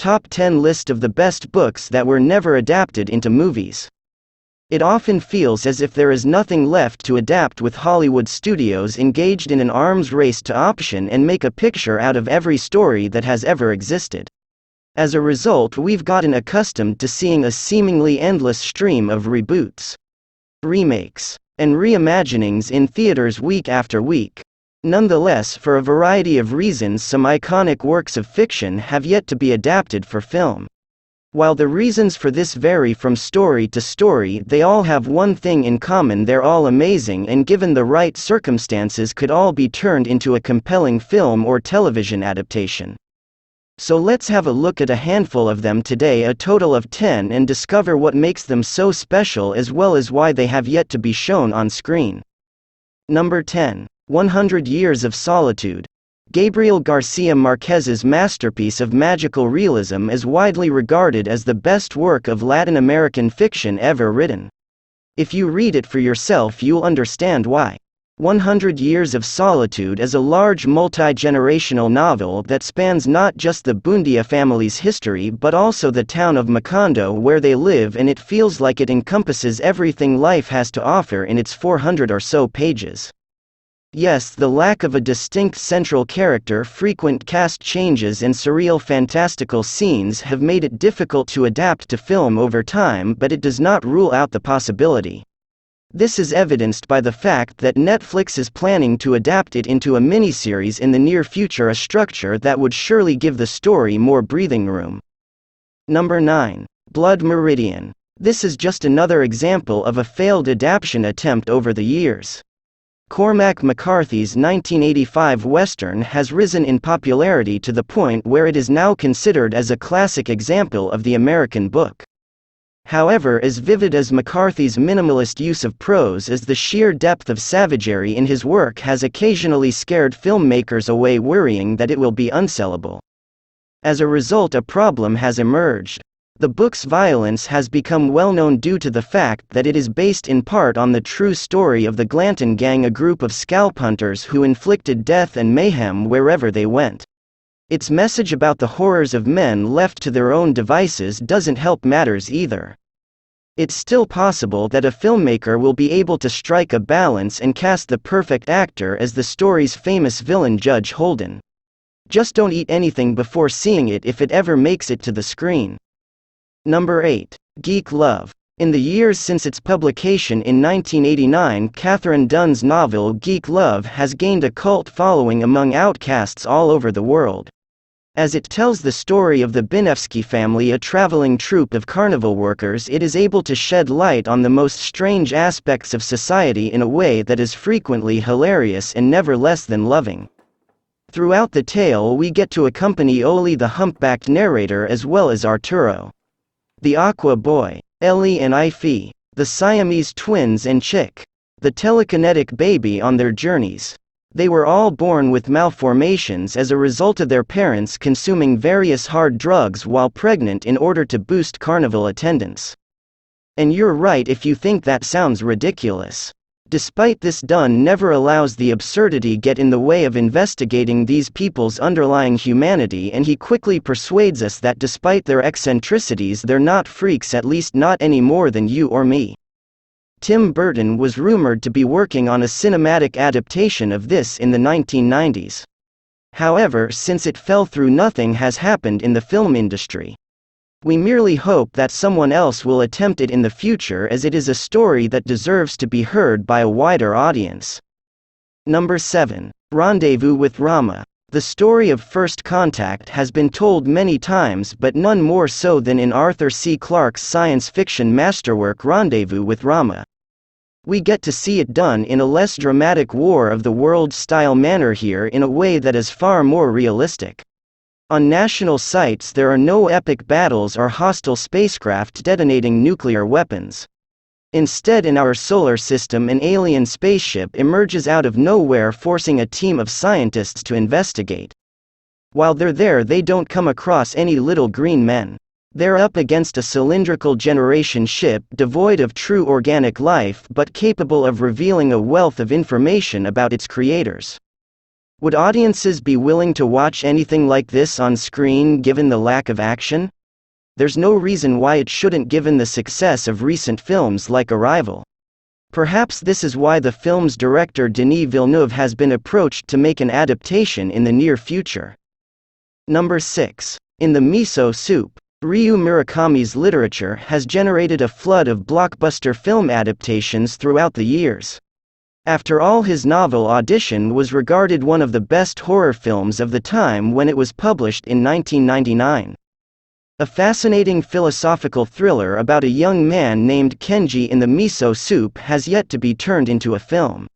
top 10 list of the best books that were never adapted into movies. It often feels as if there is nothing left to adapt, with Hollywood studios engaged in an arms race to option and make a picture out of every story that has ever existed. As a result, we've gotten accustomed to seeing a seemingly endless stream of reboots, remakes, and reimaginings in theaters week after week. Nonetheless, for a variety of reasons, some iconic works of fiction have yet to be adapted for film. While the reasons for this vary from story to story, they all have one thing in common: they're all amazing and, given the right circumstances, could all be turned into a compelling film or television adaptation. So let's have a look at a handful of them today, a total of 10, and discover what makes them so special as well as why they have yet to be shown on screen. Number 10. 100 Years of Solitude. Gabriel Garcia Marquez's masterpiece of magical realism is widely regarded as the best work of Latin American fiction ever written. If you read it for yourself, you'll understand why. 100 Years of Solitude is a large multi-generational novel that spans not just the Buendia family's history but also the town of Macondo where they live, and it feels like it encompasses everything life has to offer in its 400 or so pages. Yes, the lack of a distinct central character, frequent cast changes, and surreal fantastical scenes have made it difficult to adapt to film over time, but it does not rule out the possibility. This is evidenced by the fact that Netflix is planning to adapt it into a miniseries in the near future, a structure that would surely give the story more breathing room. Number 9. Blood Meridian. This is just another example of a failed adaptation attempt over the years. Cormac McCarthy's 1985 Western has risen in popularity to the point where it is now considered as a classic example of the American book. However, as vivid as McCarthy's minimalist use of prose is, the sheer depth of savagery in his work has occasionally scared filmmakers away, worrying that it will be unsellable. As a result, a problem has emerged. The book's violence has become well known due to the fact that it is based in part on the true story of the Glanton Gang, a group of scalp hunters who inflicted death and mayhem wherever they went. Its message about the horrors of men left to their own devices doesn't help matters either. It's still possible that a filmmaker will be able to strike a balance and cast the perfect actor as the story's famous villain, Judge Holden. Just don't eat anything before seeing it if it ever makes it to the screen. Number 8. Geek Love. In the years since its publication in 1989, Katherine Dunn's novel Geek Love has gained a cult following among outcasts all over the world. As it tells the story of the Binevsky family, a traveling troupe of carnival workers, it is able to shed light on the most strange aspects of society in a way that is frequently hilarious and never less than loving. Throughout the tale, we get to accompany Oli, the humpbacked narrator, as well as Arturo, the Aqua Boy, Ellie and Ify, the Siamese twins, and Chick, the telekinetic baby, on their journeys. They were all born with malformations as a result of their parents consuming various hard drugs while pregnant in order to boost carnival attendance. And you're right if you think that sounds ridiculous. Despite this, Dunn never allows the absurdity get in the way of investigating these people's underlying humanity, and he quickly persuades us that despite their eccentricities, they're not freaks, at least not any more than you or me. Tim Burton was rumored to be working on a cinematic adaptation of this in the 1990s. However, since it fell through, nothing has happened in the film industry. We merely hope that someone else will attempt it in the future, as it is a story that deserves to be heard by a wider audience. Number 7. Rendezvous with Rama. The story of First Contact has been told many times, but none more so than in Arthur C. Clarke's science fiction masterwork Rendezvous with Rama. We get to see it done in a less dramatic War of the Worlds-style manner here, in a way that is far more realistic. On national sites, there are no epic battles or hostile spacecraft detonating nuclear weapons. Instead, in our solar system, an alien spaceship emerges out of nowhere, forcing a team of scientists to investigate. While they're there, they don't come across any little green men. They're up against a cylindrical generation ship devoid of true organic life but capable of revealing a wealth of information about its creators. Would audiences be willing to watch anything like this on screen given the lack of action? There's no reason why it shouldn't given the success of recent films like Arrival. Perhaps this is why the film's director Denis Villeneuve has been approached to make an adaptation in the near future. Number 6. In the Miso Soup, Ryu Murakami's literature has generated a flood of blockbuster film adaptations throughout the years. After all, his novel Audition was regarded one of the best horror films of the time when it was published in 1999. A fascinating philosophical thriller about a young man named Kenji in the Miso Soup has yet to be turned into a film.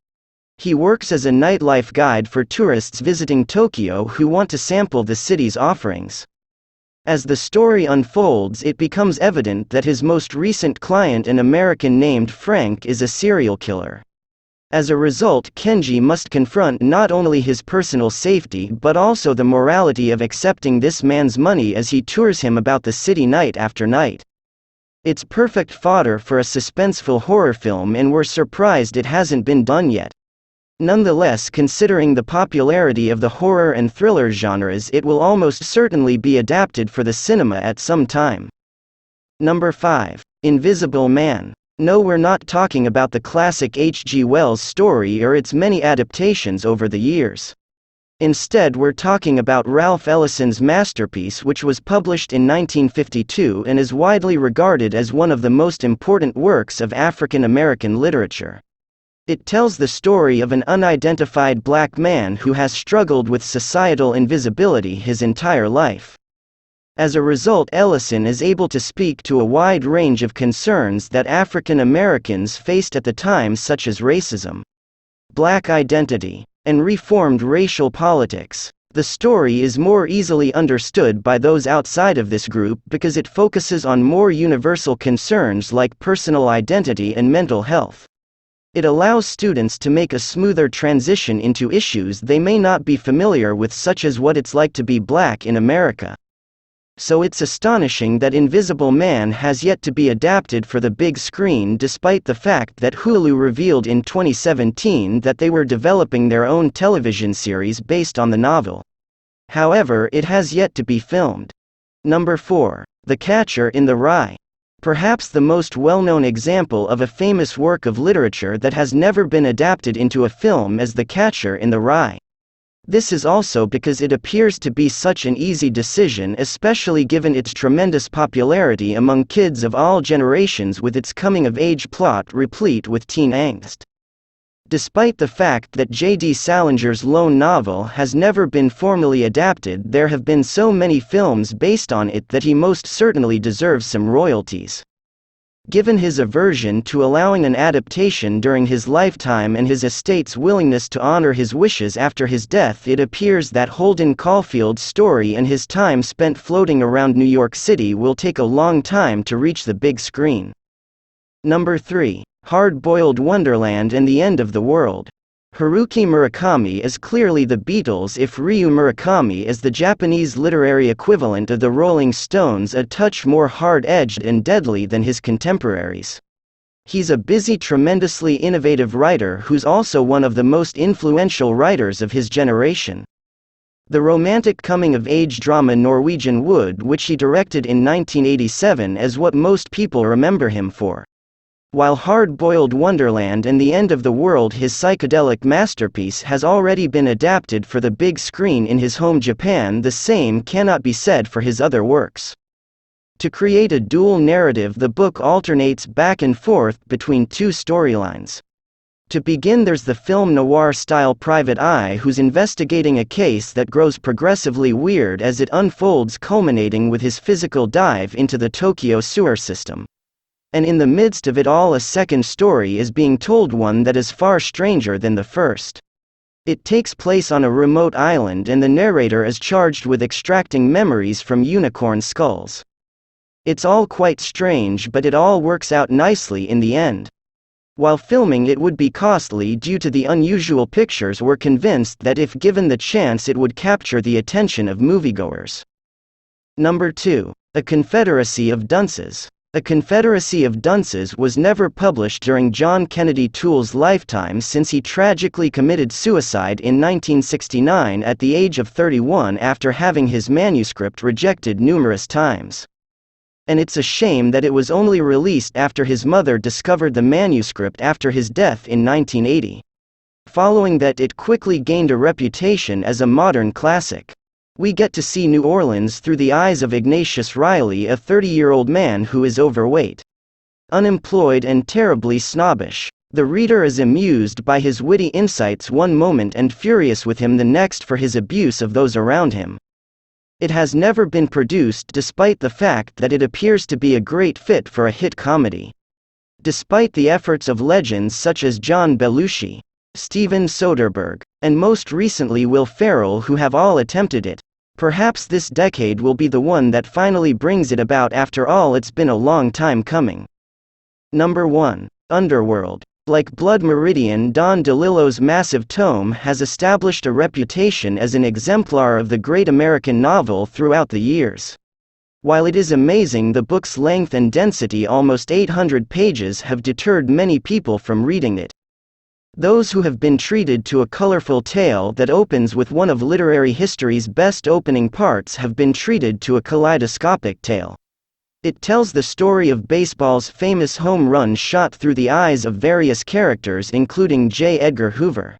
He works as a nightlife guide for tourists visiting Tokyo who want to sample the city's offerings. As the story unfolds, it becomes evident that his most recent client, an American named Frank, is a serial killer. As a result, Kenji must confront not only his personal safety but also the morality of accepting this man's money as he tours him about the city night after night. It's perfect fodder for a suspenseful horror film, and we're surprised it hasn't been done yet. Nonetheless, considering the popularity of the horror and thriller genres, it will almost certainly be adapted for the cinema at some time. Number 5. Invisible Man. No, we're not talking about the classic H.G. Wells story or its many adaptations over the years. Instead, we're talking about Ralph Ellison's masterpiece, which was published in 1952 and is widely regarded as one of the most important works of African American literature. It tells the story of an unidentified black man who has struggled with societal invisibility his entire life. As a result, Ellison is able to speak to a wide range of concerns that African Americans faced at the time, such as racism, black identity, and reformed racial politics. The story is more easily understood by those outside of this group because it focuses on more universal concerns like personal identity and mental health. It allows students to make a smoother transition into issues they may not be familiar with, such as what it's like to be black in America. So it's astonishing that Invisible Man has yet to be adapted for the big screen, despite the fact that Hulu revealed in 2017 that they were developing their own television series based on the novel. However, it has yet to be filmed. Number 4. The Catcher in the Rye. Perhaps the most well-known example of a famous work of literature that has never been adapted into a film is The Catcher in the Rye. This is also because it appears to be such an easy decision, especially given its tremendous popularity among kids of all generations, with its coming-of-age plot replete with teen angst. Despite the fact that J.D. Salinger's lone novel has never been formally adapted, there have been so many films based on it that he most certainly deserves some royalties. Given his aversion to allowing an adaptation during his lifetime and his estate's willingness to honor his wishes after his death, it appears that Holden Caulfield's story and his time spent floating around New York City will take a long time to reach the big screen. Number 3. Hardboiled Wonderland and the End of the World. Haruki Murakami is clearly the Beatles, if Ryu Murakami is the Japanese literary equivalent of the Rolling Stones, a touch more hard-edged and deadly than his contemporaries. He's a busy, tremendously innovative writer who's also one of the most influential writers of his generation. The romantic coming-of-age drama Norwegian Wood, which he directed in 1987, is what most people remember him for. While Hard-Boiled Wonderland and the End of the World, his psychedelic masterpiece, has already been adapted for the big screen in his home Japan, the same cannot be said for his other works. To create a dual narrative, the book alternates back and forth between two storylines. To begin, there's the film noir-style Private Eye, who's investigating a case that grows progressively weird as it unfolds, culminating with his physical dive into the Tokyo sewer system. And in the midst of it all, a second story is being told, one that is far stranger than the first. It takes place on a remote island, and the narrator is charged with extracting memories from unicorn skulls. It's all quite strange, but it all works out nicely in the end. While filming it would be costly due to the unusual pictures, we're convinced that if given the chance it would capture the attention of moviegoers. Number 2. A Confederacy of Dunces. A Confederacy of Dunces was never published during John Kennedy Toole's lifetime since he tragically committed suicide in 1969 at the age of 31 after having his manuscript rejected numerous times. And it's a shame that it was only released after his mother discovered the manuscript after his death in 1980. Following that, it quickly gained a reputation as a modern classic. We get to see New Orleans through the eyes of Ignatius Riley, a 30-year-old man who is overweight, unemployed and terribly snobbish. The reader is amused by his witty insights one moment and furious with him the next for his abuse of those around him. It has never been produced despite the fact that it appears to be a great fit for a hit comedy. Despite the efforts of legends such as John Belushi, Steven Soderbergh, and most recently Will Ferrell, who have all attempted it, perhaps this decade will be the one that finally brings it about. After all, it's been a long time coming. Number 1. Underworld. Like Blood Meridian, Don DeLillo's massive tome has established a reputation as an exemplar of the great American novel throughout the years. While it is amazing the book's length and density, almost 800 pages, have deterred many people from reading it. Those who have been treated to a colorful tale that opens with one of literary history's best opening parts have been treated to a kaleidoscopic tale. It tells the story of baseball's famous home run shot through the eyes of various characters including J. Edgar Hoover,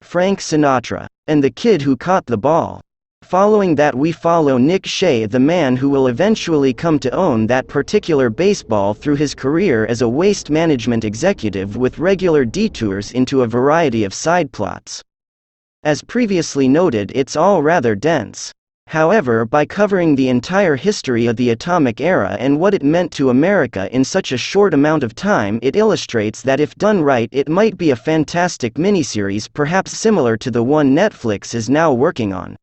Frank Sinatra, and the kid who caught the ball. Following that, we follow Nick Shea, the man who will eventually come to own that particular baseball through his career as a waste management executive, with regular detours into a variety of side plots. As previously noted, it's all rather dense. However, by covering the entire history of the atomic era and what it meant to America in such a short amount of time, it illustrates that if done right, it might be a fantastic miniseries, perhaps similar to the one Netflix is now working on.